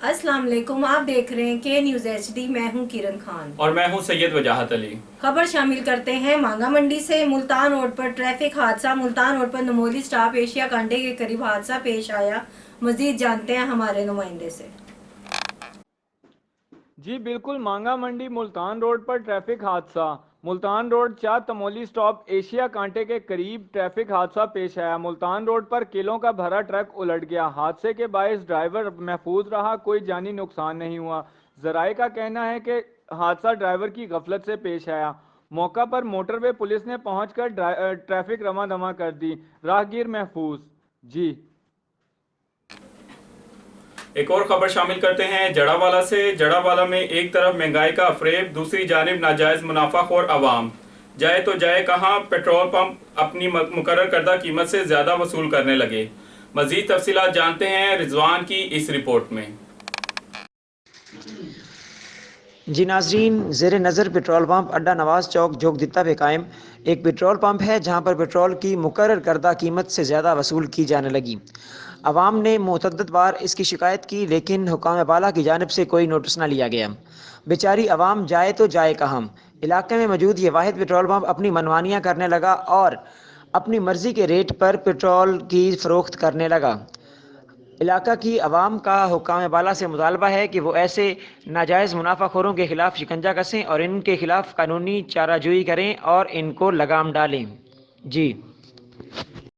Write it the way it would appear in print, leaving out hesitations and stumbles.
السلام علیکم، آپ دیکھ رہے ہیں کے نیوز ایچ ڈی۔ میں ہوں کرن خان اور میں ہوں سید وجاہت علی۔ خبر شامل کرتے ہیں مانگا منڈی سے۔ ملتان روڈ پر ٹریفک حادثہ۔ ملتان روڈ پر نمولی سٹاپ ایشیا کانٹے کے قریب حادثہ پیش آیا۔ مزید جانتے ہیں ہمارے نمائندے سے۔ جی بالکل، مانگا منڈی ملتان روڈ پر ٹریفک حادثہ۔ ملتان روڈ چار تمولی سٹاپ ایشیا کانٹے کے قریب ٹریفک حادثہ پیش آیا۔ ملتان روڈ پر کیلوں کا بھرا ٹرک الٹ گیا۔ حادثے کے باعث ڈرائیور محفوظ رہا، کوئی جانی نقصان نہیں ہوا۔ ذرائع کا کہنا ہے کہ حادثہ ڈرائیور کی غفلت سے پیش آیا۔ موقع پر موٹر وے پولیس نے پہنچ کر ٹریفک رواں دواں کر دی، راہگیر محفوظ۔ جی ایک اور خبر شامل کرتے ہیں جڑا والا سے۔ جڑا والا میں ایک طرف مہنگائی کا فریب، دوسری جانب ناجائز منافع خور عوام۔ جائے تو جائے کہاں، پیٹرول پمپ اپنی مقرر کردہ قیمت سے زیادہ وصول کرنے لگے۔ مزید تفصیلات جانتے ہیں رضوان کی اس رپورٹ میں۔ جی ناظرین، زیر نظر پیٹرول پمپ اڈا نواز چوک جوگ دتا پہ قائم ایک پیٹرول پمپ ہے جہاں پر پیٹرول کی مقرر کردہ قیمت سے زیادہ وصول کی جانے لگی۔ عوام نے متعدد بار اس کی شکایت کی لیکن حکام بالا کی جانب سے کوئی نوٹس نہ لیا گیا۔ بیچاری عوام جائے تو جائے کہاں۔ علاقے میں موجود یہ واحد پیٹرول پمپ اپنی منمانیاں کرنے لگا اور اپنی مرضی کے ریٹ پر پیٹرول کی فروخت کرنے لگا۔ علاقہ کی عوام کا حکام بالا سے مطالبہ ہے کہ وہ ایسے ناجائز منافع خوروں کے خلاف شکنجہ کسیں اور ان کے خلاف قانونی چارہ جوئی کریں اور ان کو لگام ڈالیں۔ جی